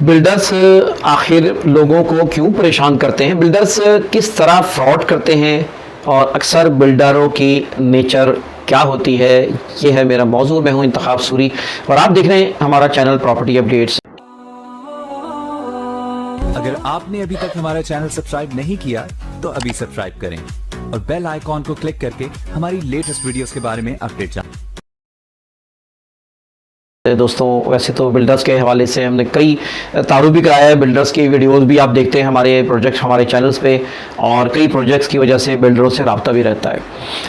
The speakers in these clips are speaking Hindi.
बिल्डर्स आखिर लोगों को क्यों परेशान करते हैं, बिल्डर्स किस तरह फ्रॉड करते हैं और अक्सर बिल्डरों की नेचर क्या होती है, ये है मेरा मौजू। मैं हूं इंतखाब सूरी और आप देख रहे हैं हमारा चैनल प्रॉपर्टी अपडेट्स। अगर आपने अभी तक हमारा चैनल सब्सक्राइब नहीं किया तो अभी सब्सक्राइब करें और बेल आइकॉन को क्लिक करके हमारी लेटेस्ट वीडियोस के बारे में अपडेट जानें। दोस्तों, वैसे तो बिल्डर्स के हवाले से हमने कई तारुफ भी कराया है, बिल्डर्स की वीडियोस भी आप देखते हैं हमारे प्रोजेक्ट्स हमारे चैनल्स पे, और कई प्रोजेक्ट्स की वजह से बिल्डरों से रब्ता भी रहता है।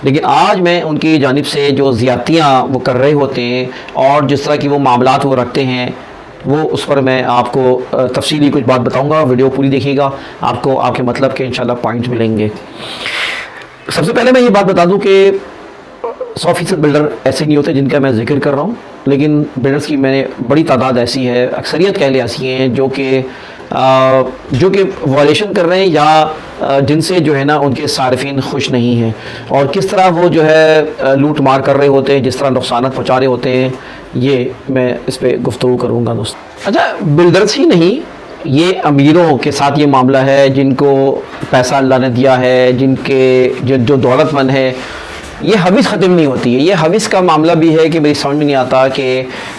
लेकिन आज मैं उनकी जानिब से जो ज़्यादतियाँ वो कर रहे होते हैं और जिस तरह की वो मामलात वो रखते हैं, वो उस पर मैं आपको तफसीली कुछ बात बताऊँगा। वीडियो पूरी देखिएगा, आपको आपके मतलब के इंशाल्लाह पॉइंट्स मिलेंगे। सबसे पहले मैं ये बात बता दूँ कि 100% बिल्डर ऐसे नहीं होते जिनका मैं जिक्र कर रहा हूँ, लेकिन बिल्डर्स की मैंने बड़ी तादाद ऐसी है, अक्सरियत कह ले ऐसी हैं जो कि वायलेशन कर रहे हैं या जिनसे जो है ना उनके सारिफिन खुश नहीं हैं, और किस तरह वो जो है लूट मार कर रहे होते हैं, जिस तरह नुकसान पहुँचा रहे होते हैं, ये मैं इस पर गुफ्तगू करूँगा दोस्त। अच्छा, बिल्डर्स ही नहीं, ये अमीरों के साथ ये मामला है, जिनको पैसा अल्लाह ने दिया है, जो दौलतमंद है, ये हविस ख़त्म नहीं होती है। ये हविस का मामला भी है कि मेरी समझ में नहीं आता कि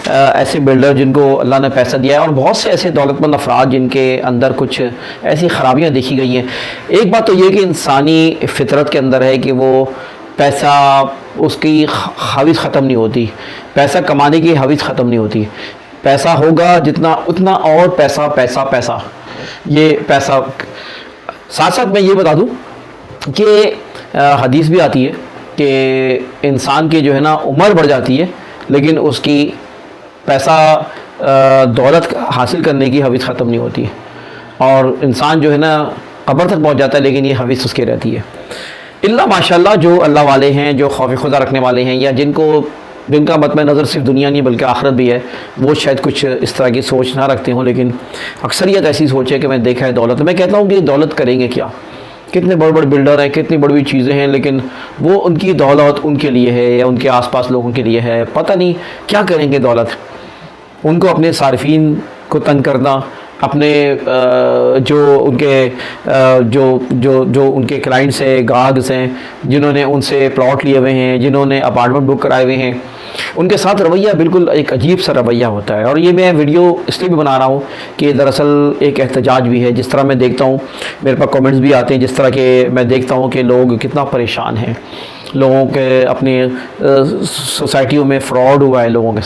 ऐसे बिल्डर जिनको अल्लाह ने पैसा दिया है, और बहुत से ऐसे दौलतमंद अफराद जिनके अंदर कुछ ऐसी ख़राबियाँ देखी गई हैं। एक बात तो ये कि इंसानी फितरत के अंदर है कि वो पैसा, उसकी हविस ख़त्म नहीं होती, पैसा कमाने की हविस ख़त्म नहीं होती। पैसा होगा जितना उतना और पैसा पैसा पैसा, ये पैसा। साथ साथ मैं ये बता दूँ कि हदीस भी आती है कि इंसान की जो है ना उम्र बढ़ जाती है, लेकिन उसकी पैसा दौलत हासिल करने की हविस ख़त्म नहीं होती है, और इंसान जो है ना कब्र तक पहुंच जाता है, लेकिन ये हविस उसकी रहती है। इल्ला माशाल्लाह जो अल्लाह वाले हैं, जो खौफ खुदा रखने वाले हैं, या जिनका मत में नज़र सिर्फ दुनिया नहीं बल्कि आखिरत भी है, वो शायद कुछ इस तरह की सोच ना रखते हों, लेकिन अक्सरियत ऐसी सोच है कि मैं देखा है दौलत। मैं कहता हूँ कि दौलत करेंगे क्या, कितने बड़े बड़े बिल्डर हैं, कितनी बड़ी बड़ी चीज़ें हैं, लेकिन वो उनकी दौलत उनके लिए है या उनके आसपास लोगों के लिए है, पता नहीं क्या करेंगे दौलत। उनको अपने सारिफीन को तंग करना, अपने जो उनके क्लाइंट्स हैं, गाहक्स हैं, जिन्होंने उनसे प्लॉट लिए हुए हैं, जिन्होंने अपार्टमेंट बुक कराए हुए हैं, उनके साथ रवैया बिल्कुल एक अजीब सा रवैया होता है। और ये मैं वीडियो इसलिए भी बना रहा हूँ कि दरअसल एक एहतजाज भी है। जिस तरह मैं देखता हूँ, मेरे पास कमेंट्स भी आते हैं, जिस तरह के मैं देखता हूँ कि लोग कितना परेशान हैं, लोगों के अपने सोसाइटियों में फ्रॉड हुआ है, लोगों के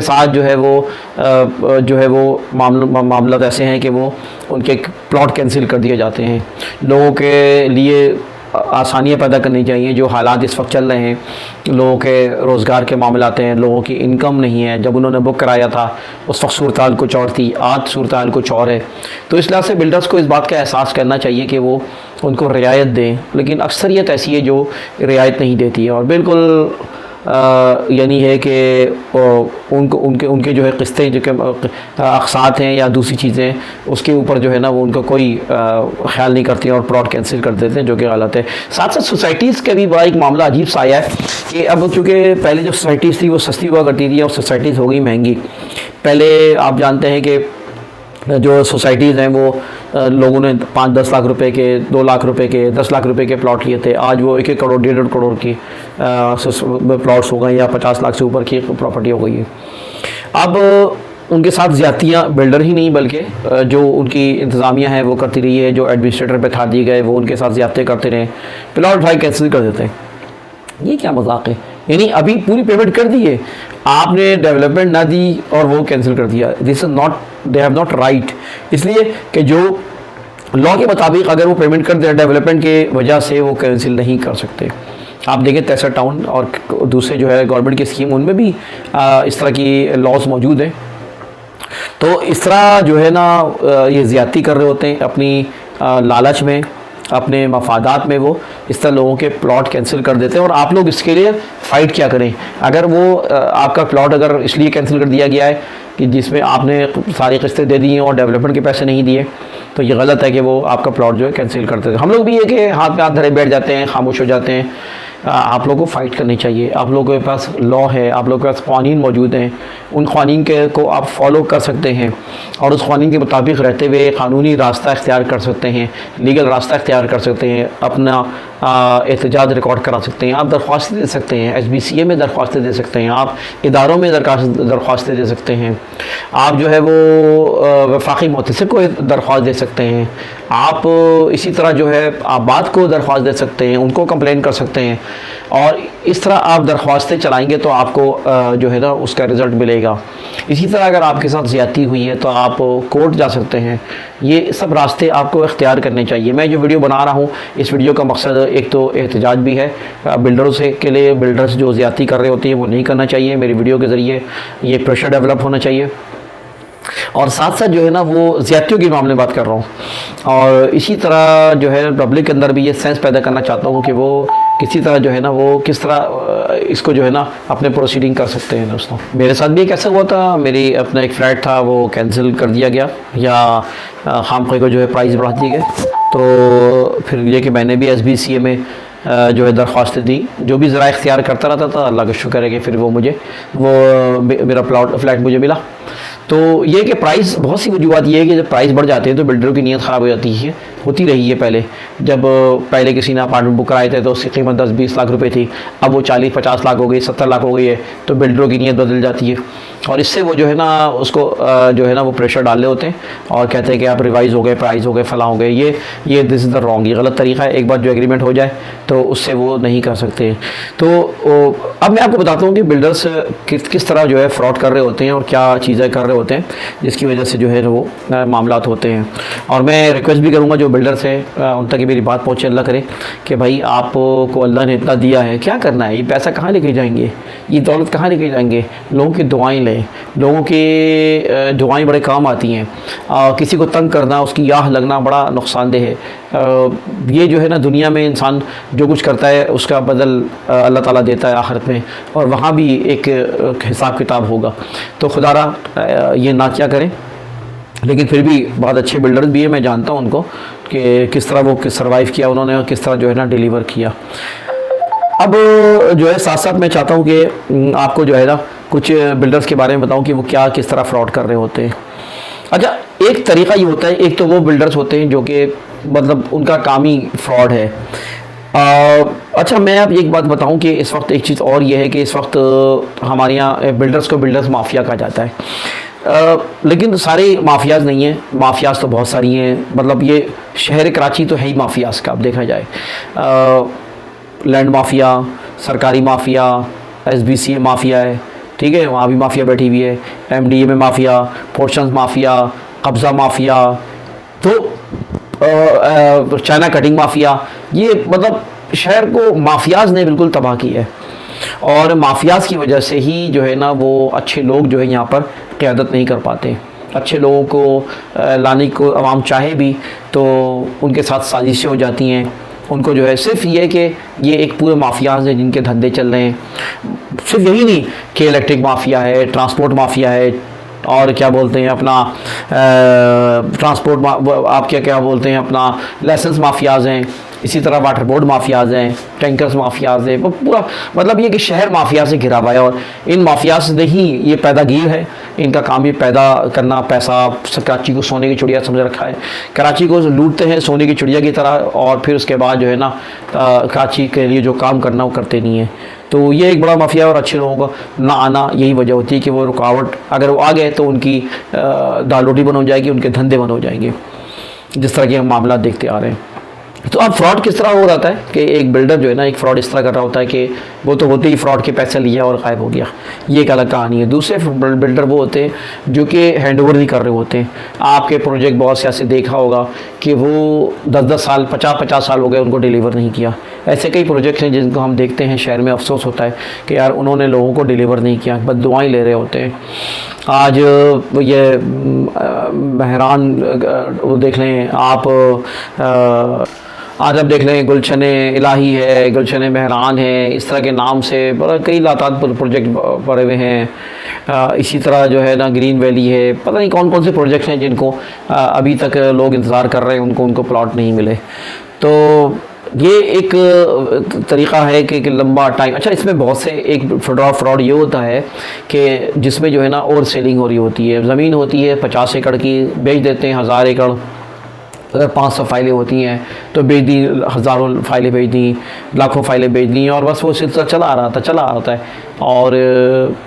साथ जो है वो मामला ऐसे हैं कि वो उनके प्लॉट कैंसिल कर दिए जाते हैं। लोगों के लिए आसानियाँ पैदा करनी चाहिए। जो हालात इस वक्त चल रहे हैं, लोगों के रोज़गार के मामलात हैं, लोगों की इनकम नहीं है। जब उन्होंने बुक कराया था उस वक्त सूरत हाल कुछ और थी, आज सूरत हाल कुछ और है। तो इस लिहाज से बिल्डर्स को इस बात का एहसास करना चाहिए कि वो उनको रियायत दें, लेकिन अक्सरियत ऐसी है जो रियायत नहीं देती है, और बिल्कुल यानी है कि उनके जो है किस्तें, जो कि अक़सात हैं या दूसरी चीज़ें, उसके ऊपर जो है ना वो उनका कोई ख्याल नहीं करती हैं और प्लॉट कैंसिल कर देते हैं, जो कि गलत है। साथ साथ सोसाइटीज़ का भी बड़ा एक मामला अजीब सा आया है कि अब चूँकि पहले जो सोसाइटीज़ थी वो सस्ती हुआ करती थी और सोसाइटीज़ हो गई महंगी। पहले आप जानते हैं कि जो सोसाइटीज़ हैं वो लोगों ने 5-10 लाख रुपए के, 2 लाख रुपए के, 10 लाख रुपए के प्लॉट लिए थे। आज वो 1-1 करोड़ 1.5 करोड़ की प्लॉट्स हो गए, या 50 लाख से ऊपर की प्रॉपर्टी हो गई है। अब उनके साथ ज़्यादतियाँ बिल्डर ही नहीं बल्कि जो उनकी इंतज़ामिया है वो करती रही है, जो एडमिनिस्ट्रेटर बैठा दिए गए वो उनके साथ ज़्यादतियाँ करते रहे, प्लॉट भाई कैंसिल कर देते हैं। ये क्या मजाक है? यानी अभी पूरी पेमेंट कर दी है, आपने डेवलपमेंट ना दी और वो कैंसिल कर दिया। This is not, they have not right, इसलिए कि जो लॉ के मुताबिक अगर वो पेमेंट कर दे डेवलपमेंट के वजह से, वो कैंसिल नहीं कर सकते। आप देखें तहसील टाउन और दूसरे जो है गवर्नमेंट की स्कीम, उनमें भी इस तरह की लॉज मौजूद हैं। तो इस तरह जो है ना ये ज़्यादती कर रहे होते हैं अपनी लालच में, अपने मफादात में, वो इस तरह लोगों के प्लॉट कैंसिल कर देते हैं। और आप लोग इसके लिए फ़ाइट क्या करें? अगर वो आपका प्लॉट अगर इसलिए कैंसिल कर दिया गया है कि जिसमें आपने सारी किस्तें दे दी हैं और डेवलपमेंट के पैसे नहीं दिए, तो ये गलत है कि वो आपका प्लॉट जो है कैंसिल कर देते हैं। हम लोग भी ये कि हाथ में हाथ धरे बैठ जाते हैं, खामोश हो जाते हैं। आप लोगों को फ़ाइट करनी चाहिए। आप लोगों के पास लॉ है, आप लोगों के पास क़वानीन मौजूद हैं, उन क़वानीन के को आप फॉलो कर सकते हैं और उस क़वानीन के मुताबिक रहते हुए क़ानूनी रास्ता इख्तियार कर सकते हैं, लीगल रास्ता इख्तियार कर सकते हैं, अपना एहतजाज रिकॉर्ड करा सकते हैं, आप दरख्वास्तें दे सकते हैं, SBCA में दरख्वास्तें दे सकते हैं, आप इदारों में दरख्वास्तें दे सकते हैं, आप जो है वो वफाकी मुहतसिब को दरख्वास्त दे सकते हैं, आप इसी तरह जो है आबाद को दरख्वास्त दे सकते हैं, उनको कंप्लेन कर सकते हैं और इस तरह आप दरख्वास्तें चलाएंगे तो आपको जो है ना उसका रिज़ल्ट मिलेगा। इसी तरह अगर आपके साथ ज़्यादती हुई है तो आप कोर्ट जा सकते हैं। ये सब रास्ते आपको इख्तियार करने चाहिए। मैं जो वीडियो बना रहा हूँ, इस वीडियो का मकसद एक तो एहतजाज भी है बिल्डरों से के लिए। बिल्डर्स जो ज़्यादती कर रहे होते हैं वो नहीं करना चाहिए। मेरी वीडियो के ज़रिए ये प्रेशर डेवलप होना चाहिए और साथ साथ जो है ना वो ज़्यादतियों के मामले में बात कर रहा हूँ और इसी तरह जो है पब्लिक के अंदर भी ये सेंस पैदा करना चाहता हूँ कि वो किसी तरह जो है ना वो किस तरह इसको जो है ना अपने प्रोसीडिंग कर सकते हैं। दोस्तों मेरे साथ भी एक ऐसा हुआ था, मेरी अपना एक फ़्लैट था वो कैंसिल कर दिया गया या खामखा को जो है प्राइस बढ़ा दिए गए। तो फिर ये कि मैंने भी SBCA में जो है दरख्वास्तें दी, जो भी ज़रा इख्तियार करता रहता था। अल्लाह का शुक्र है कि फिर वो मेरा फ्लैट मुझे मिला। तो ये कि प्राइस बहुत सी वजूहत ये है कि जब प्राइस बढ़ जाते हैं तो बिल्डरों की नीयत ख़राब हो जाती है, होती रही है। पहले किसी ने अपार्टमेंट बुक कराए थे तो उसकी कीमत 10-20 लाख रुपए थी, अब वो 40-50 लाख हो गई, 70 लाख हो गई है, तो बिल्डरों की नीयत बदल जाती है और इससे वो जो है ना उसको जो है ना वो प्रेशर डाल रहे होते हैं और कहते हैं कि आप रिवाइज़ हो गए, प्राइस हो गए, फला हो गए। ये दिस इज़ द रॉन्ग, ये गलत तरीका है। एक बार जो एग्रीमेंट हो जाए तो उससे वो नहीं कर सकते। तो अब मैं आपको बताता हूँ कि बिल्डर्स किस तरह जो है फ्रॉड कर रहे होते हैं और क्या चीज़ें कर रहे होते हैं जिसकी वजह से जो है वो मामलात होते हैं। और मैं रिक्वेस्ट भी करूँगा जो बिल्डर्स हैं उन तक मेरी बात पहुँचे, अल्लाह करे कि भाई आपको अल्लाह ने इतना दिया है, क्या करना है, ये पैसा कहाँ लेके जाएंगे, ये दौलत कहाँ लेके जाएंगे। लोगों की दुआएं लें, लोगों की दुआएं बड़े काम आती हैं। किसी को तंग करना, उसकी याह लगना बड़ा नुकसानदेह है। ये जो है ना दुनिया में इंसान जो कुछ करता है उसका बदल अल्लाह ताला देता है आखिरत में और वहाँ भी एक हिसाब किताब होगा। तो खुदारा ये ना क्या करें। लेकिन फिर भी बहुत अच्छे बिल्डर्स भी हैं, मैं जानता हूँ उनको कि किस तरह वो सर्वाइव किया उन्होंने और किस तरह जो है ना डिलीवर किया। अब जो है साथ साथ मैं चाहता हूँ कि आपको जो है ना कुछ बिल्डर्स के बारे में बताऊँ कि वो क्या किस तरह फ्रॉड कर रहे होते हैं। अच्छा, एक तरीक़ा ये होता है, एक तो वो बिल्डर्स होते हैं जो कि मतलब उनका काम ही फ्रॉड है। अच्छा, मैं आप एक बात बताऊं कि इस वक्त एक चीज़ और ये है कि इस वक्त हमारे यहाँ बिल्डर्स को बिल्डर्स माफिया कहा जाता है। लेकिन सारे माफियाज नहीं हैं, माफियाज तो बहुत सारी हैं। मतलब ये शहर कराची तो है ही माफियाज का, अब देखा जाए लैंड माफिया, सरकारी माफिया, SBCA माफिया है, ठीक है, वहाँ भी माफिया बैठी हुई है, MDA में माफिया, पोर्शंस माफिया, कब्ज़ा माफिया, तो चाइना कटिंग माफिया। ये मतलब शहर को माफियाज ने बिल्कुल तबाह किया है और माफियाज की वजह से ही जो है ना वो अच्छे लोग जो है यहाँ पर क़यादत नहीं कर पाते। अच्छे लोगों को लाने को आवाम चाहे भी तो उनके साथ साजिशें हो जाती हैं। उनको जो है सिर्फ ये कि ये एक पूरे माफियाज हैं जिनके धंधे चल रहे हैं। सिर्फ यही नहीं कि इलेक्ट्रिक माफिया है, ट्रांसपोर्ट माफिया है और क्या बोलते हैं अपना ट्रांसपोर्ट आप क्या बोलते हैं अपना लाइसेंस माफियाज हैं, इसी तरह वाटर बोर्ड माफियाज हैं, टैंकर्स माफियाज हैं। पूरा मतलब ये कि शहर माफिया से घिरा हुआ है और इन माफियाज से ही ये पैदागीर है। इनका काम ये पैदा करना पैसा। कराची को सोने की चिड़िया समझ रखा है, कराची को लूटते हैं सोने की चिड़िया की तरह और फिर उसके बाद जो है ना कराची के लिए जो काम करना वो करते नहीं है। तो ये एक बड़ा माफिया और अच्छे लोगों का ना आना यही वजह होती है कि वो रुकावट, अगर वो आ गए तो उनकी दाल रोटी बंद हो जाएगी, उनके धंधे बंद हो जाएंगे, जिस तरह के हम मामला देखते आ रहे हैं। तो अब फ्रॉड किस तरह हो जाता है कि एक बिल्डर जो है ना एक फ़्रॉड इस तरह कर रहा होता है कि वो तो होते ही फ्रॉड के पैसे लिया और गायब हो गया, ये एक अलग कहानी है। दूसरे बिल्डर वो होते हैं जो कि हैंड ओवर नहीं कर रहे होते हैं। आपके प्रोजेक्ट बहुत से ऐसे देखा होगा कि वो 10-10 साल 50-50 साल हो गए उनको डिलीवर नहीं किया। ऐसे कई प्रोजेक्ट्स हैं जिनको हम देखते हैं शहर में, अफसोस होता है कि यार उन्होंने लोगों को डिलीवर नहीं किया, बस दुआएं ले रहे होते हैं। आज ये बहरान वो देख लें आप, आज आप देख लें गुलशन इलाही है, गुलशन मेहरान है, इस तरह के नाम से बड़ा कई लाताद प्रोजेक्ट पड़े हुए हैं। इसी तरह जो है ना ग्रीन वैली है, पता नहीं कौन कौन से प्रोजेक्ट्स हैं जिनको अभी तक लोग इंतज़ार कर रहे हैं, उनको प्लॉट नहीं मिले। तो ये एक तरीक़ा है कि लंबा टाइम। अच्छा, इसमें बहुत से एक फ्रॉड ये होता है कि जिसमें जो है ना ओवर सेलिंग हो रही होती है। ज़मीन होती है 50 एकड़ की, बेच देते हैं 1000 एकड़। अगर 500 फाइलें होती हैं तो बेच दी, हज़ारों फाइलें बेच दी, लाखों फाइलें बेच दी, और बस वो सिलसिला चला आ रहा होता है और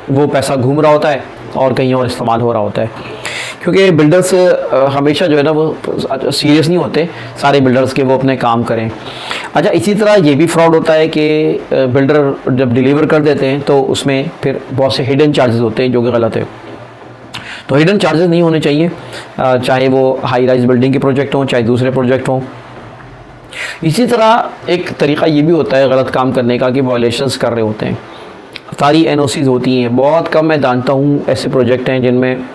वो पैसा घूम रहा होता है और कहीं और इस्तेमाल हो रहा होता है। क्योंकि बिल्डर्स हमेशा जो है ना वो सीरियस नहीं होते सारे बिल्डर्स के वो अपने काम करें। अच्छा, इसी तरह ये भी फ्रॉड होता है कि बिल्डर जब डिलीवर कर देते हैं तो उसमें फिर बहुत से हिडन चार्जेस होते हैं जो कि गलत है। तो हिडन चार्जेस नहीं होने चाहिए, चाहे वो हाई राइज बिल्डिंग के प्रोजेक्ट हों चाहे दूसरे प्रोजेक्ट हों। इसी तरह एक तरीक़ा ये भी होता है गलत काम करने का कि वायलेशंस कर रहे होते हैं। सारी एनओसीज़ होती हैं, बहुत कम मैं जानता हूँ ऐसे प्रोजेक्ट हैं जिनमें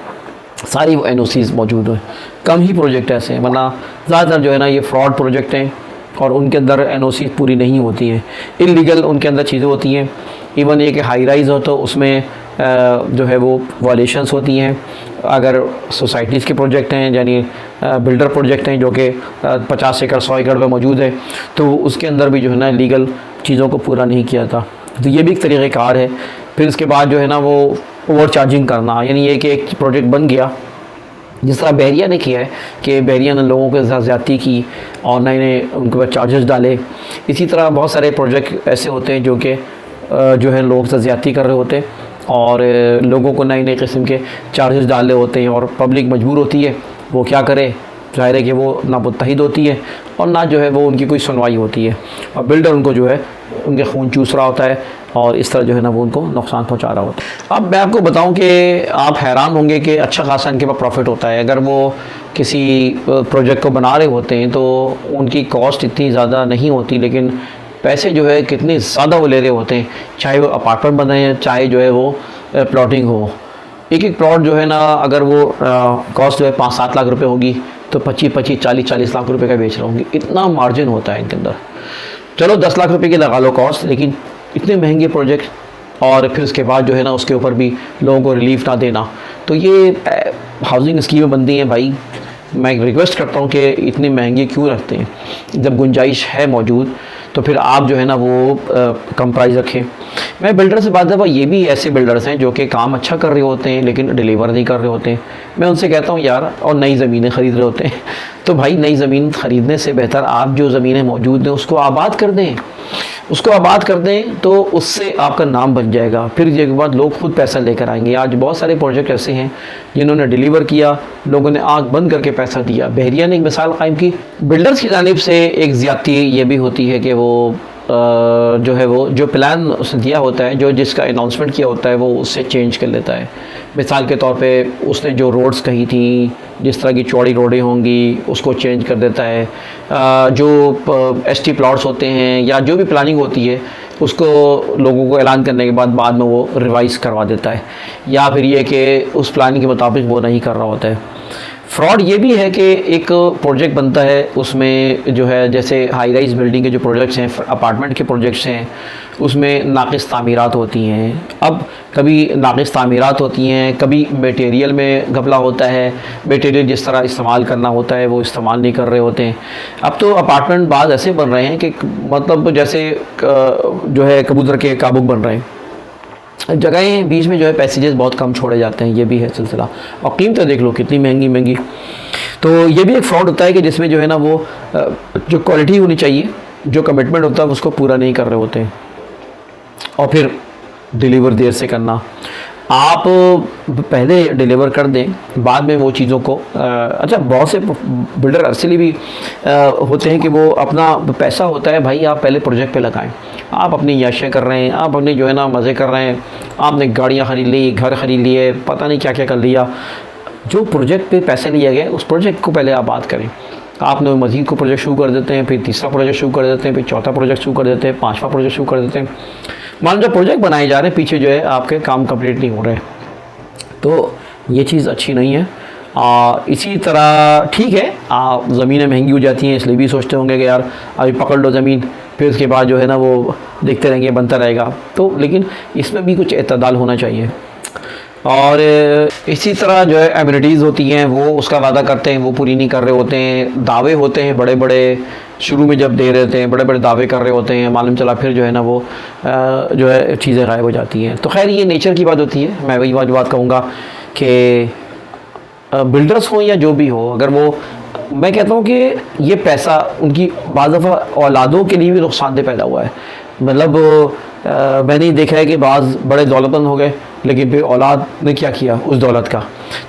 सारी वो एनओसीज़ मौजूद हैं। कम ही प्रोजेक्ट ऐसे हैं, वरना ज़्यादातर जो है ना ये फ्रॉड प्रोजेक्ट हैं और उनके अंदर एनओसी पूरी नहीं होती हैं, इल्लीगल उनके अंदर चीज़ें होती हैं। इवन ये कि हाई राइज़ हो तो उसमें जो है वो वायलेशंस होती हैं। अगर सोसाइटीज़ के प्रोजेक्ट हैं यानी बिल्डर प्रोजेक्ट हैं जो कि 50 एकड़ 100 एकड़ में मौजूद है, तो उसके अंदर भी जो है ना लीगल चीज़ों को पूरा नहीं किया था। तो ये भी एक तरीक़ाकार है। फिर इसके बाद जो है ना वो ओवर चार्जिंग करना, यानी ये कि एक प्रोजेक्ट बन गया जिस तरह बहरिया ने किया है कि बहरिया ने लोगों के साथ ज़्यादती की और नए उनके ऊपर चार्जेस डाले। इसी तरह बहुत सारे प्रोजेक्ट ऐसे होते हैं जो कि जो है लोग से ज़्यादती कर रहे होते हैं और लोगों को नए किस्म के चार्जेस डाल रहे होते हैं और पब्लिक मजबूर होती है, वो क्या करे, ज़ाहिर है कि वो ना मुत्तहिद होती है और ना जो है वो उनकी कोई सुनवाई होती है और बिल्डर उनको जो है उनके खून चूस रहा होता है और इस तरह जो है ना वो उनको नुकसान पहुंचा रहा होता है। अब मैं आपको बताऊं कि आप हैरान होंगे कि अच्छा खासा इनके पास प्रॉफिट होता है। अगर वो किसी प्रोजेक्ट को बना रहे होते हैं तो उनकी कॉस्ट इतनी ज़्यादा नहीं होती, लेकिन पैसे जो है कितने ज़्यादा वो ले रहे होते हैं, चाहे वो अपार्टमेंट बनाए चाहे जो है वो प्लॉटिंग हो। एक प्लॉट जो है ना अगर वो कॉस्ट जो है 5-7 लाख रुपए होगी तो 25-25, 40-40 लाख रुपए का बेच रहे होंगे। इतना मार्जिन होता है इनके अंदर। चलो 10 लाख रुपए की लगा लो कॉस्ट, लेकिन इतने महंगे प्रोजेक्ट और फिर उसके बाद जो है ना उसके ऊपर भी लोगों को रिलीफ ना देना, तो ये हाउसिंग स्कीमें बनती हैं भाई। मैं रिक्वेस्ट करता हूँ कि इतने महंगे क्यों रखते हैं, जब गुंजाइश है मौजूद तो फिर आप जो है ना वो कम प्राइस रखें। मैं बिल्डर से बात दफ़ा ये भी ऐसे बिल्डर्स हैं जो कि काम अच्छा कर रहे होते हैं लेकिन डिलीवर नहीं कर रहे होते हैं। मैं उनसे कहता हूँ यार, और नई ज़मीनें ख़रीद रहे होते हैं तो भाई नई ज़मीन ख़रीदने से बेहतर आप जो ज़मीनें मौजूद हैं उसको आबाद कर दें, उसको आबाद कर दें तो उससे आपका नाम बन जाएगा। फिर ये के बाद लोग खुद पैसा लेकर आएंगे। आज बहुत सारे प्रोजेक्ट ऐसे हैं जिन्होंने डिलीवर किया, लोगों ने आँख बंद करके पैसा दिया। बहरिया ने एक मिसाल कायम की। बिल्डर्स की जानिब से एक ज़्यादती ये भी होती है कि वो जो है वो जो प्लान उसने दिया होता है, जो जिसका अनाउंसमेंट किया होता है वो उससे चेंज कर लेता है। मिसाल के तौर पे उसने जो रोड्स कही थी, जिस तरह की चौड़ी रोडें होंगी उसको चेंज कर देता है। जो एसटी प्लॉट्स होते हैं या जो भी प्लानिंग होती है उसको लोगों को ऐलान करने के बाद में वो रिवाइज़ करवा देता है, या फिर ये कि उस प्लानिंग के मुताबिक वो नहीं कर रहा होता है। फ्रॉड ये भी है कि एक प्रोजेक्ट बनता है उसमें जो है जैसे हाई राइज बिल्डिंग के जो प्रोजेक्ट्स हैं, अपार्टमेंट के प्रोजेक्ट्स हैं, उसमें नाक़िस तामीरात होती हैं। अब कभी नाक़िस तामीरात होती हैं, कभी मटेरियल में घपला होता है, मटेरियल जिस तरह इस्तेमाल करना होता है वो इस्तेमाल नहीं कर रहे होते हैं। अब तो अपार्टमेंट बाद ऐसे बन रहे हैं कि मतलब जैसे जो है कबूतर के काबुक बन रहे हैं। जगहें बीच में जो है पैसेजेस बहुत कम छोड़े जाते हैं, ये भी है सिलसिला। और कीमतें देख लो कितनी महंगी। तो ये भी एक फ्रॉड होता है कि जिसमें जो है ना वो जो क्वालिटी होनी चाहिए, जो कमिटमेंट होता है उसको पूरा नहीं कर रहे होते हैं और फिर डिलीवर देर से करना। आप पहले डिलीवर कर दें, बाद में वो चीज़ों को अच्छा बहुत से बिल्डर असली भी होते हैं कि वो अपना पैसा होता है भाई, आप पहले प्रोजेक्ट पे लगाएं। आप अपनी याशें कर रहे हैं, आप अपने जो है ना मज़े कर रहे हैं, आपने गाड़ियाँ ख़रीद ली, घर ख़रीद लिए, पता नहीं क्या क्या कर लिया। जो प्रोजेक्ट पे पैसे लिए गए उस प्रोजेक्ट को पहले आप बात करें। आपने मज़ीद को प्रोजेक्ट शुरू कर देते हैं, फिर तीसरा प्रोजेक्ट शुरू कर देते हैं, फिर चौथा प्रोजेक्ट शुरू कर देते हैं, पाँचवा प्रोजेक्ट शुरू कर देते हैं। मान लो प्रोजेक्ट बनाए जा रहे हैं, पीछे जो है आपके काम कंप्लीट नहीं हो रहे, तो ये चीज़ अच्छी नहीं है। इसी तरह ठीक है, ज़मीनें महंगी हो जाती हैं इसलिए भी सोचते होंगे कि यार अभी पकड़ लो ज़मीन, फिर उसके बाद जो है ना वो देखते रहेंगे बनता रहेगा। तो लेकिन इसमें भी कुछ एतदाल होना चाहिए। और इसी तरह जो है एम्यूनिटीज़ होती हैं वो उसका वादा करते हैं, वो पूरी नहीं कर रहे होते हैं। दावे होते हैं बड़े बड़े, शुरू में जब दे रहे होते हैं बड़े बड़े दावे कर रहे होते हैं, मालूम चला फिर जो है ना वो जो है चीज़ें गायब हो जाती हैं। तो खैर ये नेचर की बात होती है। मैं वही बात कहूँगा कि बिल्डर्स हो या जो भी हो, अगर वो, मैं कहता हूँ कि ये पैसा उनकी बाज़ दफ़ा औलादों के लिए भी नुकसानदेह पैदा हुआ है। मतलब मैंने देखा है कि बाज़ बड़े दौलतमंद हो गए लेकिन फिर औलाद ने क्या किया उस दौलत का।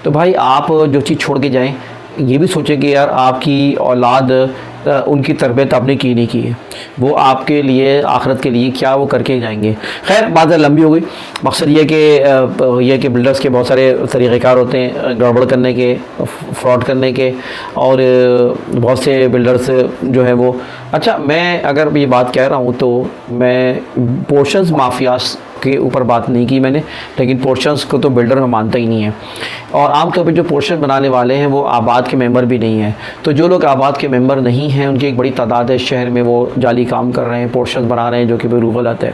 तो भाई आप जो चीज़ छोड़ के जाएं ये भी सोचें कि यार आपकी औलाद उनकी तरबियत आपने की नहीं की है, वो आपके लिए आखिरत के लिए क्या वो करके जाएंगे। खैर बात लंबी हो गई। मकसद ये कि बिल्डर्स के बहुत सारे तरीक़ेकार होते हैं गड़बड़ करने के, फ्रॉड करने के, और बहुत से बिल्डर्स जो है वो, अच्छा मैं अगर ये बात कह रहा हूँ तो मैं पोर्शंस माफियास के ऊपर बात नहीं की मैंने, लेकिन पोर्शंस को तो बिल्डर में मानता ही नहीं है। और आमतौर पे जो पोर्शन बनाने वाले हैं वो आबाद के मेंबर भी नहीं हैं। तो जो लोग आबाद के मेंबर नहीं हैं उनकी एक बड़ी तादाद है शहर में, वो जाली काम कर रहे हैं, पोर्शंस बना रहे हैं, जो कि बिल्कुल गलत है।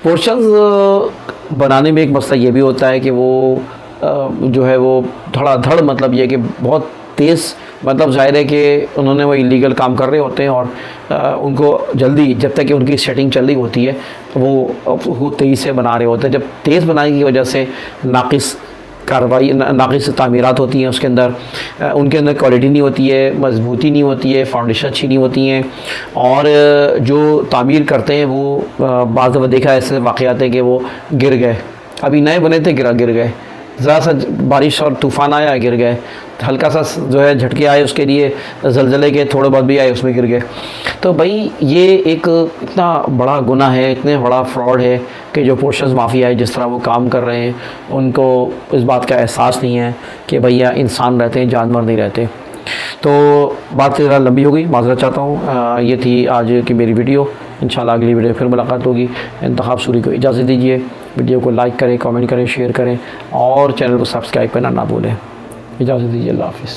पोर्शंस बनाने में एक मसला ये भी होता है कि वो जो है वो धड़ाधड़, मतलब ये कि बहुत तेज़, मतलब ज़ाहिर है कि उन्होंने वो इलीगल काम कर रहे होते हैं और उनको जल्दी, जब तक कि उनकी सेटिंग चल रही होती है वो तेज़ी से बना रहे होते हैं। जब तेज़ बनाने की वजह से नाक़िस कार्रवाई, नाक़िस तामीरात होती हैं उसके अंदर, उनके अंदर क्वालिटी नहीं होती है, मजबूती नहीं होती है, फाउंडेशन अच्छी नहीं होती हैं, और जो तामीर करते हैं वो बाज़ दफ़ा देखा ऐसे वाक़यात हैं कि वो गिर गए, अभी नए बने थे गिर गए, ज़रा सा बारिश और तूफ़ान आया गिर गए, हल्का सा जो है झटके आए उसके लिए, ज़लज़ले के थोड़े बहुत भी आए उसमें गिर गए। तो भाई ये एक इतना बड़ा गुनाह है, इतने बड़ा फ्रॉड है कि जो पोर्शंस माफिया है जिस तरह वो काम कर रहे हैं उनको इस बात का एहसास नहीं है कि भैया इंसान रहते हैं, जानवर नहीं रहते। तो बात ज़रा लंबी हो गई, माज़रत चाहता हूँ। ये थी आज की मेरी वीडियो। इंशाल्लाह अगली वीडियो फिर मुलाकात होगी। इंतखाब सूरी को इजाज़त दीजिए। वीडियो को लाइक करें, कमेंट करें, शेयर करें और चैनल को सब्सक्राइब करना ना भूलें। इजाज़त दीजिए। अल्लाह हाफ़िज़।